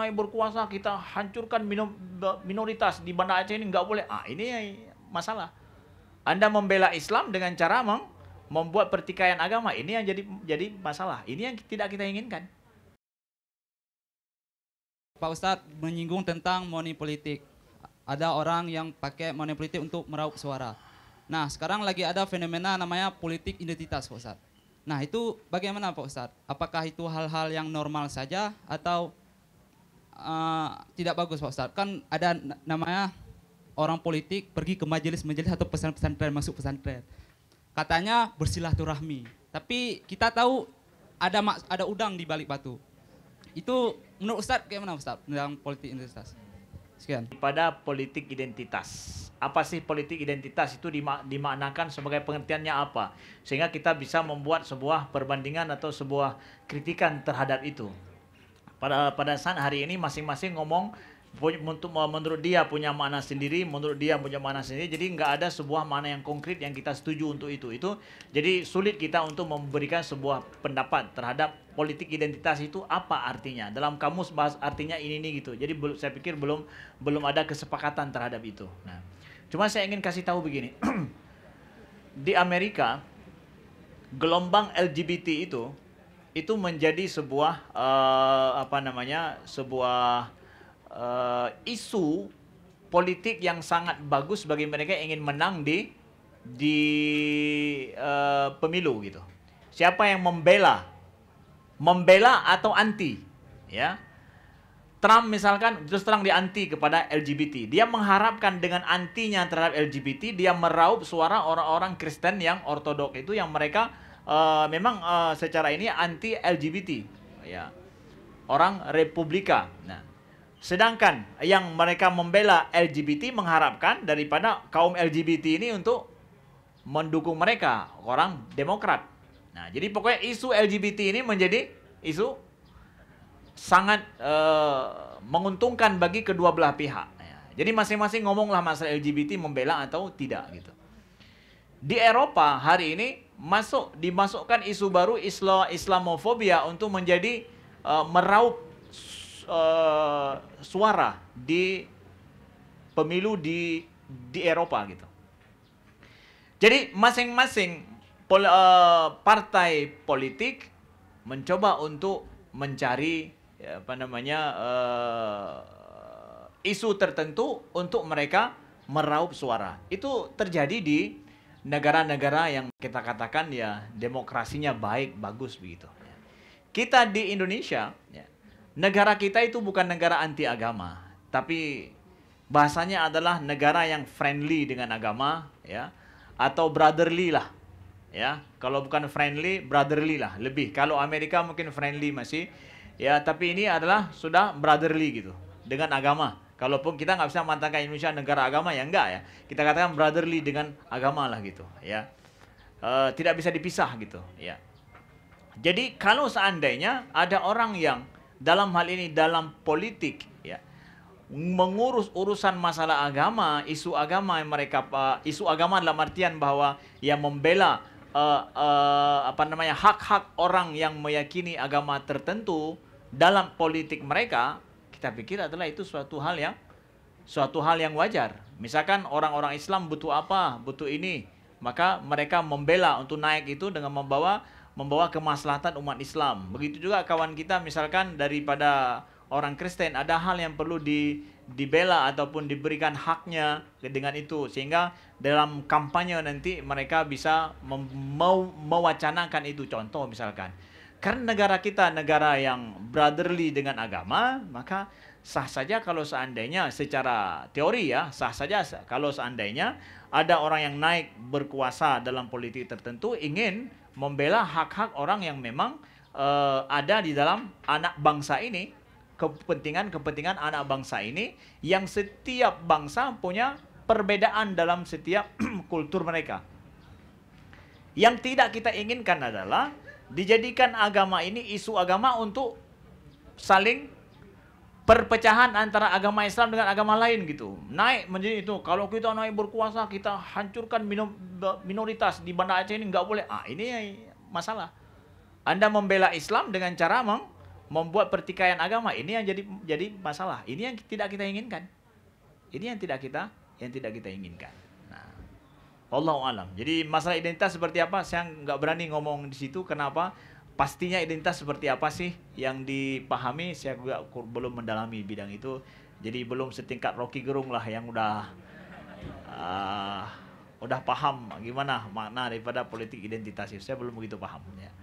naik berkuasa, kita hancurkan minoritas di Banda Aceh ini, nggak boleh. Ini masalah. Anda membela Islam dengan cara membuat pertikaian agama, ini yang jadi masalah. Ini yang tidak kita inginkan. Pak Ustadz menyinggung tentang money politik. Ada orang yang pakai money politik untuk meraup suara. Nah, sekarang lagi ada fenomena namanya politik identitas, Pak Ustadz. Nah, itu bagaimana Pak Ustadz? Apakah itu hal-hal yang normal saja atau tidak bagus Pak Ustadz? Kan ada namanya orang politik pergi ke majelis-majelis atau pesantren, masuk pesantren. Katanya bersilaturahmi. Tapi kita tahu ada udang di balik batu. Itu menurut Ustadz bagaimana Ustadz tentang politik identitas? Sekian. Pada politik identitas. Apa sih politik identitas itu dimaknakan sebagai pengertiannya apa? Sehingga kita bisa membuat sebuah perbandingan atau sebuah kritikan terhadap itu. Pada saat hari ini masing-masing ngomong menurut dia punya makna sendiri, menurut dia punya makna sendiri. Jadi nggak ada sebuah makna yang konkret yang kita setuju untuk itu. Jadi sulit kita untuk memberikan sebuah pendapat terhadap politik identitas itu apa artinya. Dalam kamus bahas artinya ini gitu. Jadi saya pikir belum ada kesepakatan terhadap itu. Nah, cuma saya ingin kasih tahu begini. Di Amerika gelombang LGBT itu menjadi sebuah sebuah isu politik yang sangat bagus bagi mereka yang ingin menang di pemilu gitu. Siapa yang membela atau anti, ya? Trump misalkan terus terang dia anti kepada LGBT. Dia mengharapkan dengan antinya terhadap LGBT dia meraup suara orang-orang Kristen yang ortodok itu yang mereka memang secara ini anti LGBT, ya. Orang Republika. Nah, sedangkan yang mereka membela LGBT mengharapkan daripada kaum LGBT ini untuk mendukung mereka, orang Demokrat. Nah, jadi pokoknya isu LGBT ini menjadi isu sangat menguntungkan bagi kedua belah pihak. Ya. Jadi masing-masing ngomonglah masalah LGBT membela atau tidak gitu. Di Eropa hari ini dimasukkan isu baru Islamofobia untuk menjadi meraup suara di pemilu di Eropa gitu. Jadi masing-masing partai politik mencoba untuk mencari isu tertentu untuk mereka meraup suara. Itu terjadi di negara-negara yang kita katakan ya demokrasinya baik, bagus begitu. Kita di Indonesia, ya, negara kita itu bukan negara anti agama, tapi bahasanya adalah negara yang friendly dengan agama, ya, atau brotherly lah, ya. Kalau bukan friendly, brotherly lah lebih. Kalau Amerika mungkin friendly masih, ya, tapi ini adalah sudah brotherly gitu dengan agama. Kalaupun kita nggak bisa mengatakan Indonesia negara agama ya enggak ya, kita katakan brotherly dengan agama lah gitu, ya. Tidak bisa dipisah gitu, ya. Jadi kalau seandainya ada orang yang dalam hal ini dalam politik, ya, mengurus urusan masalah agama, isu agama yang isu agama dalam artian bahwa yang membela hak-hak orang yang meyakini agama tertentu dalam politik mereka, kita pikir adalah itu suatu hal yang wajar. Misalkan orang-orang Islam butuh apa, butuh ini, maka mereka membela untuk naik itu dengan membawa kemaslahatan umat Islam. Begitu juga kawan kita misalkan daripada orang Kristen ada hal yang perlu dibela ataupun diberikan haknya dengan itu, sehingga dalam kampanye nanti mereka bisa mewacanakan itu. Contoh misalkan, karena negara kita negara yang brotherly dengan agama, maka sah saja kalau seandainya secara teori ya, sah saja kalau seandainya ada orang yang naik berkuasa dalam politik tertentu ingin membela hak-hak orang yang memang ada di dalam anak bangsa ini, kepentingan anak bangsa ini, yang setiap bangsa punya perbedaan dalam setiap kultur mereka. Yang tidak kita inginkan adalah dijadikan agama ini, isu agama untuk saling perpecahan antara agama Islam dengan agama lain gitu. Naik menjadi itu. Kalau kita naik berkuasa, kita hancurkan minoritas di Banda Aceh ini, nggak boleh. Ini masalah. Anda membela Islam dengan cara membuat pertikaian agama, ini yang jadi masalah. Ini yang tidak kita inginkan. Ini yang tidak kita inginkan. Nah, wallahu alam. Jadi masalah identitas seperti apa? Saya nggak berani ngomong di situ. Kenapa? Pastinya identitas seperti apa sih yang dipahami? Saya juga belum mendalami bidang itu. Jadi belum setingkat Rocky Gerung lah yang udah paham gimana makna daripada politik identitas. Saya belum begitu paham. Ya.